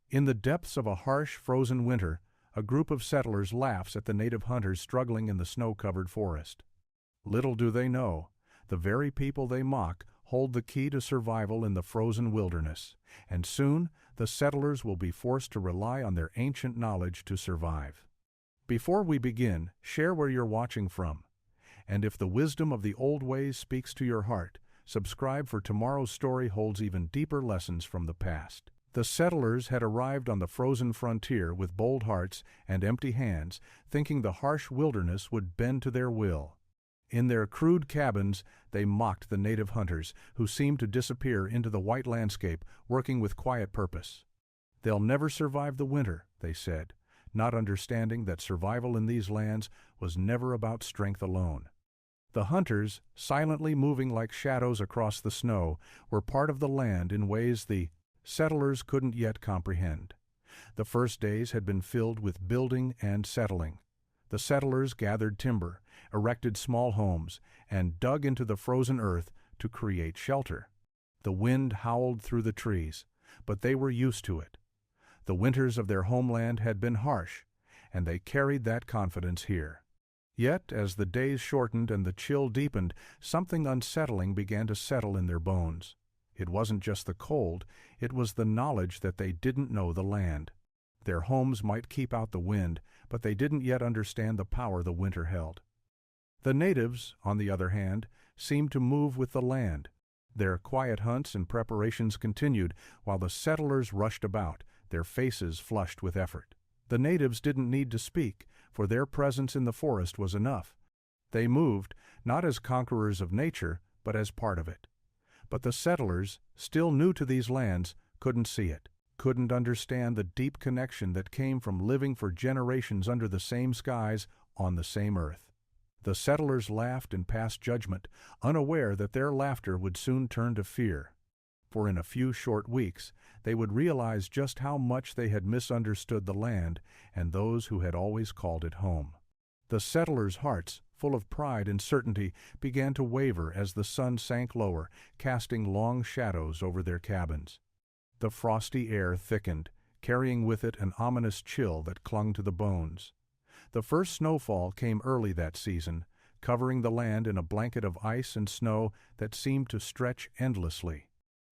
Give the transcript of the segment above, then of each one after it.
In the depths of a harsh, frozen winter, a group of settlers laughs at the native hunters struggling in the snow-covered forest. Little do they know, the very people they mock hold the key to survival in the frozen wilderness, and soon the settlers will be forced to rely on their ancient knowledge to survive. Before we begin, share where you're watching from. And if the wisdom of the old ways speaks to your heart, subscribe, for tomorrow's story holds even deeper lessons from the past. The settlers had arrived on the frozen frontier with bold hearts and empty hands, thinking the harsh wilderness would bend to their will. In their crude cabins, they mocked the native hunters, who seemed to disappear into the white landscape, working with quiet purpose. "They'll never survive the winter," they said, not understanding that survival in these lands was never about strength alone. The hunters, silently moving like shadows across the snow, were part of the land in ways the settlers couldn't yet comprehend. The first days had been filled with building and settling. The settlers gathered timber, erected small homes, and dug into the frozen earth to create shelter. The wind howled through the trees, but they were used to it. The winters of their homeland had been harsh, and they carried that confidence here. Yet, as the days shortened and the chill deepened, something unsettling began to settle in their bones. It wasn't just the cold, it was the knowledge that they didn't know the land. Their homes might keep out the wind, but they didn't yet understand the power the winter held. The natives, on the other hand, seemed to move with the land. Their quiet hunts and preparations continued, while the settlers rushed about, their faces flushed with effort. The natives didn't need to speak, for their presence in the forest was enough. They moved, not as conquerors of nature, but as part of it. But the settlers, still new to these lands, couldn't see it, couldn't understand the deep connection that came from living for generations under the same skies, on the same earth. The settlers laughed and passed judgment, unaware that their laughter would soon turn to fear. For in a few short weeks, they would realize just how much they had misunderstood the land and those who had always called it home. The settlers' hearts, full of pride and certainty, began to waver as the sun sank lower, casting long shadows over their cabins. The frosty air thickened, carrying with it an ominous chill that clung to the bones. The first snowfall came early that season, covering the land in a blanket of ice and snow that seemed to stretch endlessly.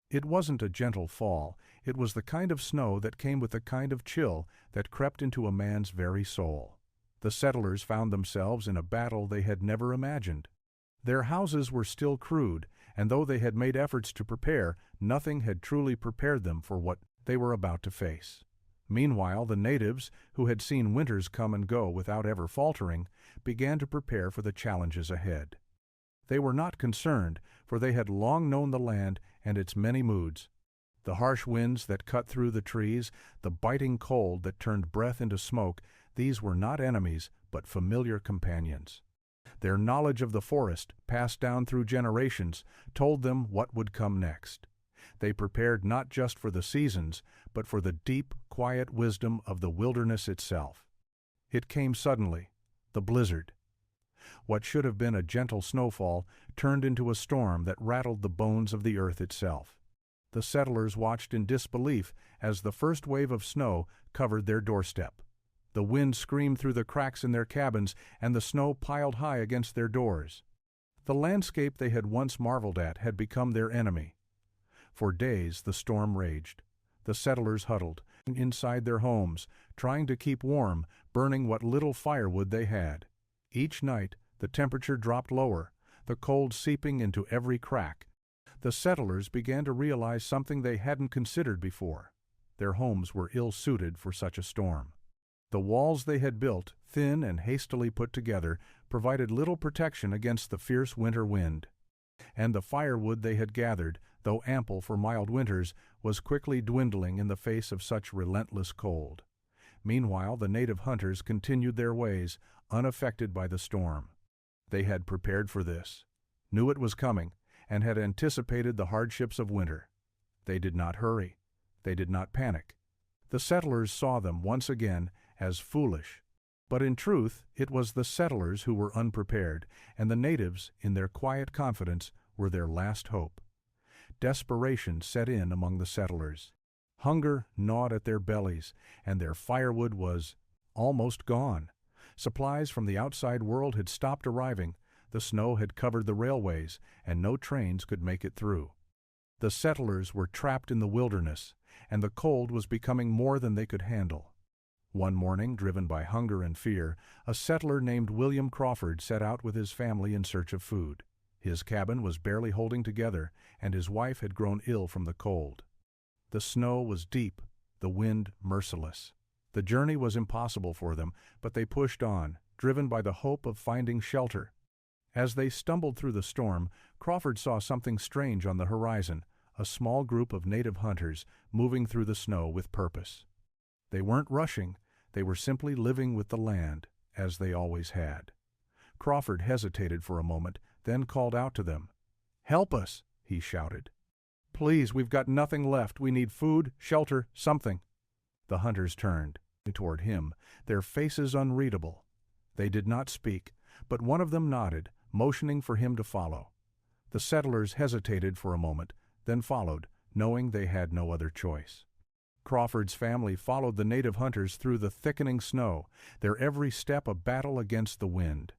It wasn't a gentle fall, it was the kind of snow that came with the kind of chill that crept into a man's very soul. The settlers found themselves in a battle they had never imagined. Their houses were still crude, and though they had made efforts to prepare, nothing had truly prepared them for what they were about to face. Meanwhile, the natives, who had seen winters come and go without ever faltering, began to prepare for the challenges ahead. They were not concerned, for they had long known the land and its many moods. The harsh winds that cut through the trees, the biting cold that turned breath into smoke, these were not enemies, but familiar companions. Their knowledge of the forest, passed down through generations, told them what would come next. They prepared not just for the seasons, but for the deep, quiet wisdom of the wilderness itself. It came suddenly, the blizzard. What should have been a gentle snowfall turned into a storm that rattled the bones of the earth itself. The settlers watched in disbelief as the first wave of snow covered their doorstep. The wind screamed through the cracks in their cabins, and the snow piled high against their doors. The landscape they had once marveled at had become their enemy. For days the storm raged. The settlers huddled inside their homes, trying to keep warm, burning what little firewood they had. Each night the temperature dropped lower, the cold seeping into every crack. The settlers began to realize something they hadn't considered before. Their homes were ill-suited for such a storm. The walls they had built, thin and hastily put together, provided little protection against the fierce winter wind. And the firewood they had gathered, though ample for mild winters, was quickly dwindling in the face of such relentless cold. Meanwhile, the native hunters continued their ways, unaffected by the storm. They had prepared for this, knew it was coming, and had anticipated the hardships of winter. They did not hurry. They did not panic. The settlers saw them once again as foolish. But in truth, it was the settlers who were unprepared, and the natives, in their quiet confidence, were their last hope. Desperation set in among the settlers. Hunger gnawed at their bellies, and their firewood was almost gone. Supplies from the outside world had stopped arriving, the snow had covered the railways, and no trains could make it through. The settlers were trapped in the wilderness, and the cold was becoming more than they could handle. One morning, driven by hunger and fear, a settler named William Crawford set out with his family in search of food. His cabin was barely holding together, and his wife had grown ill from the cold. The snow was deep, the wind merciless. The journey was impossible for them, but they pushed on, driven by the hope of finding shelter. As they stumbled through the storm, Crawford saw something strange on the horizon, a small group of native hunters moving through the snow with purpose. They weren't rushing, they were simply living with the land, as they always had. Crawford hesitated for a moment, then called out to them. "Help us!" he shouted. "Please, we've got nothing left. We need food, shelter, something." The hunters turned toward him, their faces unreadable. They did not speak, but one of them nodded, motioning for him to follow. The settlers hesitated for a moment, then followed, knowing they had no other choice. Crawford's family followed the native hunters through the thickening snow, their every step a battle against the wind.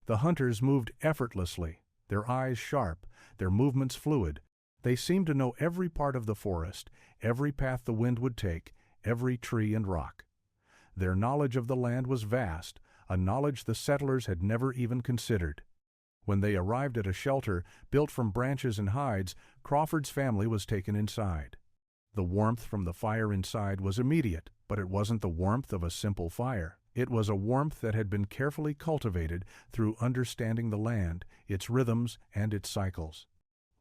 The hunters moved effortlessly, their eyes sharp, their movements fluid. They seemed to know every part of the forest, every path the wind would take, every tree and rock. Their knowledge of the land was vast, a knowledge the settlers had never even considered. When they arrived at a shelter built from branches and hides, Crawford's family was taken inside. The warmth from the fire inside was immediate, but it wasn't the warmth of a simple fire. It was a warmth that had been carefully cultivated through understanding the land, its rhythms, and its cycles.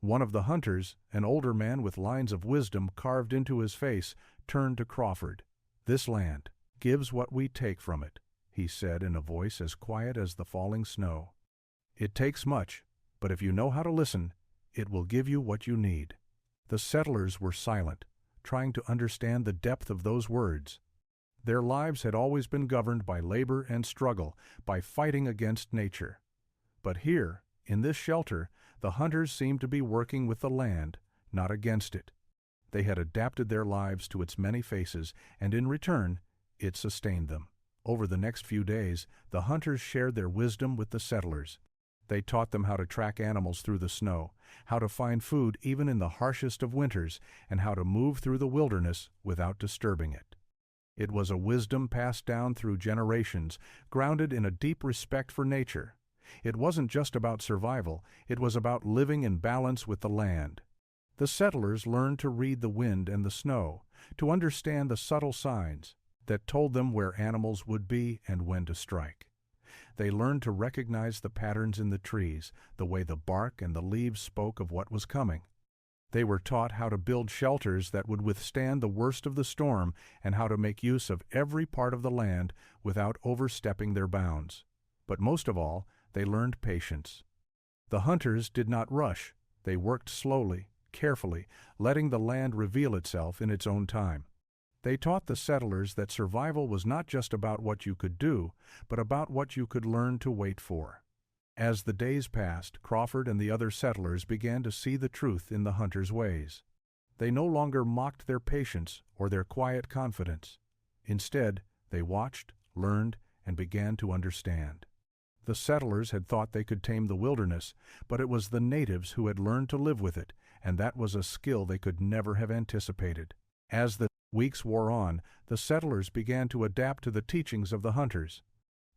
One of the hunters, an older man with lines of wisdom carved into his face, turned to Crawford. "This land gives what we take from it," he said in a voice as quiet as the falling snow. "It takes much, but if you know how to listen, it will give you what you need." The settlers were silent, trying to understand the depth of those words. Their lives had always been governed by labor and struggle, by fighting against nature. But here, in this shelter, the hunters seemed to be working with the land, not against it. They had adapted their lives to its many faces, and in return, it sustained them. Over the next few days, the hunters shared their wisdom with the settlers. They taught them how to track animals through the snow, how to find food even in the harshest of winters, and how to move through the wilderness without disturbing it. It was a wisdom passed down through generations, grounded in a deep respect for nature. It wasn't just about survival, it was about living in balance with the land. The settlers learned to read the wind and the snow, to understand the subtle signs that told them where animals would be and when to strike. They learned to recognize the patterns in the trees, the way the bark and the leaves spoke of what was coming. They were taught how to build shelters that would withstand the worst of the storm and how to make use of every part of the land without overstepping their bounds. But most of all, they learned patience. The hunters did not rush. They worked slowly, carefully, letting the land reveal itself in its own time. They taught the settlers that survival was not just about what you could do, but about what you could learn to wait for. As the days passed, Crawford and the other settlers began to see the truth in the hunters' ways. They no longer mocked their patience or their quiet confidence. Instead, they watched, learned, and began to understand. The settlers had thought they could tame the wilderness, but it was the natives who had learned to live with it, and that was a skill they could never have anticipated. As the weeks wore on, the settlers began to adapt to the teachings of the hunters.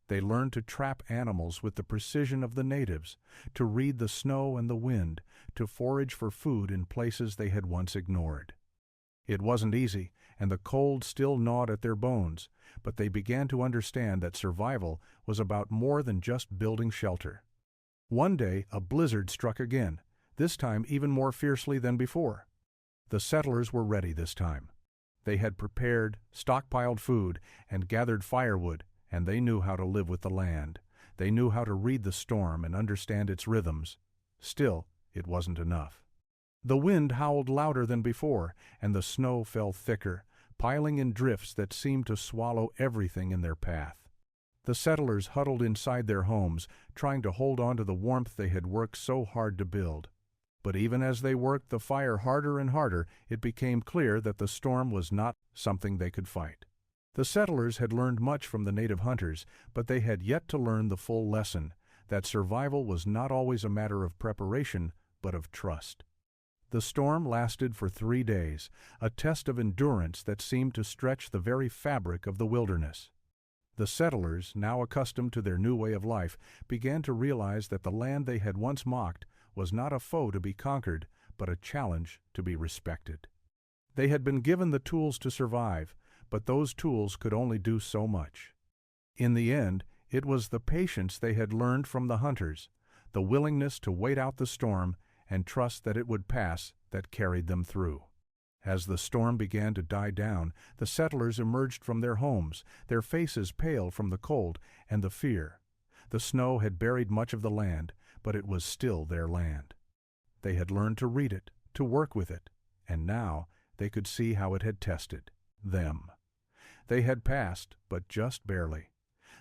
They learned to trap animals with the precision of the natives, to read the snow and the wind, to forage for food in places they had once ignored. It wasn't easy, and the cold still gnawed at their bones, but they began to understand that survival was about more than just building shelter. One day, a blizzard struck again, this time even more fiercely than before. The settlers were ready this time. They had prepared, stockpiled food, and gathered firewood, and they knew how to live with the land. They knew how to read the storm and understand its rhythms. Still, it wasn't enough. The wind howled louder than before, and the snow fell thicker, piling in drifts that seemed to swallow everything in their path. The settlers huddled inside their homes, trying to hold on to the warmth they had worked so hard to build. But even as they worked the fire harder and harder, it became clear that the storm was not something they could fight. The settlers had learned much from the native hunters, but they had yet to learn the full lesson, that survival was not always a matter of preparation, but of trust. The storm lasted for 3 days, a test of endurance that seemed to stretch the very fabric of the wilderness. The settlers, now accustomed to their new way of life, began to realize that the land they had once mocked was not a foe to be conquered, but a challenge to be respected. They had been given the tools to survive, but those tools could only do so much. In the end, it was the patience they had learned from the hunters, the willingness to wait out the storm and trust that it would pass, that carried them through. As the storm began to die down, the settlers emerged from their homes, their faces pale from the cold and the fear. The snow had buried much of the land, but it was still their land. They had learned to read it, to work with it, and now they could see how it had tested them. They had passed, but just barely.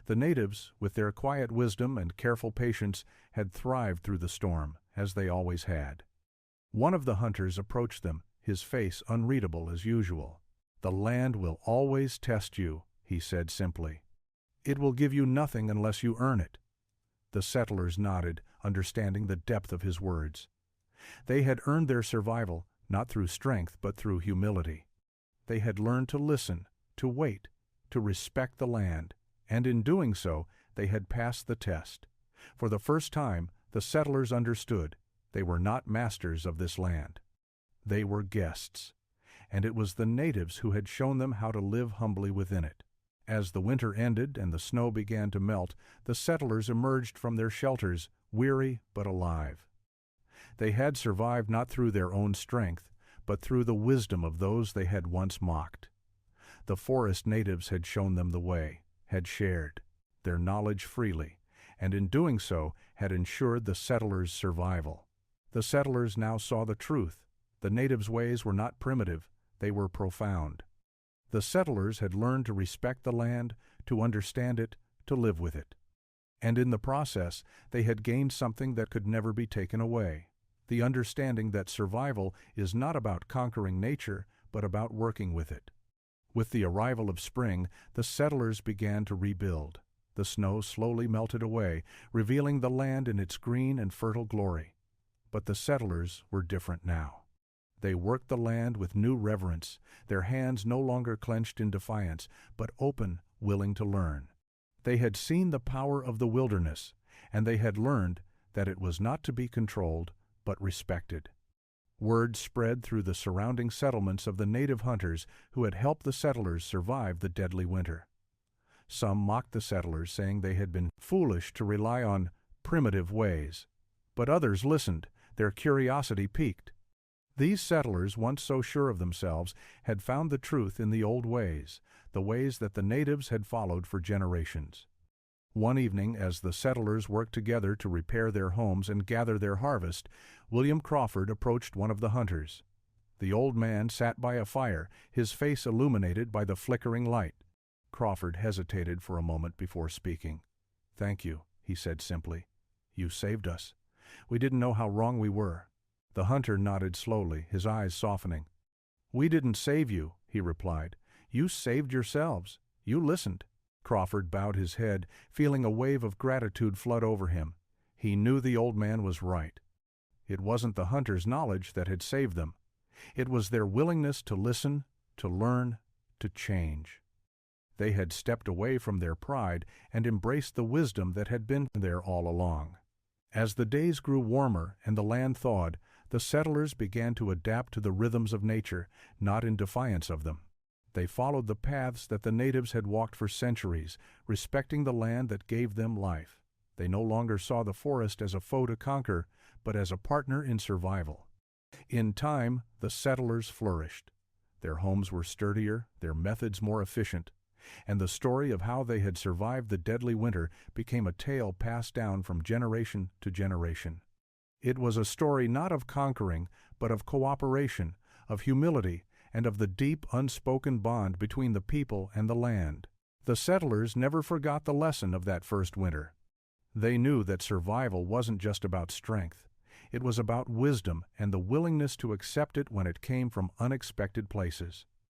The natives, with their quiet wisdom and careful patience, had thrived through the storm, as they always had. One of the hunters approached them, his face unreadable as usual. "The land will always test you," he said simply. "It will give you nothing unless you earn it." The settlers nodded, understanding the depth of his words. They had earned their survival, not through strength but through humility. They had learned to listen, to wait, to respect the land, and in doing so, they had passed the test. For the first time, the settlers understood they were not masters of this land. They were guests, and it was the natives who had shown them how to live humbly within it. As the winter ended and the snow began to melt, the settlers emerged from their shelters, weary but alive. They had survived not through their own strength, but through the wisdom of those they had once mocked. The forest natives had shown them the way, had shared their knowledge freely, and in doing so had ensured the settlers' survival. The settlers now saw the truth. The natives' ways were not primitive, they were profound. The settlers had learned to respect the land, to understand it, to live with it. And in the process, they had gained something that could never be taken away, the understanding that survival is not about conquering nature, but about working with it. With the arrival of spring, the settlers began to rebuild. The snow slowly melted away, revealing the land in its green and fertile glory. But the settlers were different now. They worked the land with new reverence, their hands no longer clenched in defiance, but open, willing to learn. They had seen the power of the wilderness, and they had learned that it was not to be controlled, but respected. Word spread through the surrounding settlements of the native hunters who had helped the settlers survive the deadly winter. Some mocked the settlers, saying they had been foolish to rely on primitive ways. But others listened, their curiosity piqued. These settlers, once so sure of themselves, had found the truth in the old ways, the ways that the natives had followed for generations. One evening, as the settlers worked together to repair their homes and gather their harvest, William Crawford approached one of the hunters. The old man sat by a fire, his face illuminated by the flickering light. Crawford hesitated for a moment before speaking. "Thank you," he said simply. "You saved us. We didn't know how wrong we were." The hunter nodded slowly, his eyes softening. "We didn't save you," he replied. "You saved yourselves. You listened." Crawford bowed his head, feeling a wave of gratitude flood over him. He knew the old man was right. It wasn't the hunter's knowledge that had saved them. It was their willingness to listen, to learn, to change. They had stepped away from their pride and embraced the wisdom that had been there all along. As the days grew warmer and the land thawed, the settlers began to adapt to the rhythms of nature, not in defiance of them. They followed the paths that the natives had walked for centuries, respecting the land that gave them life. They no longer saw the forest as a foe to conquer, but as a partner in survival. In time, the settlers flourished. Their homes were sturdier, their methods more efficient, and the story of how they had survived the deadly winter became a tale passed down from generation to generation. It was a story not of conquering, but of cooperation, of humility, and of the deep, unspoken bond between the people and the land. The settlers never forgot the lesson of that first winter. They knew that survival wasn't just about strength. It was about wisdom and the willingness to accept it when it came from unexpected places.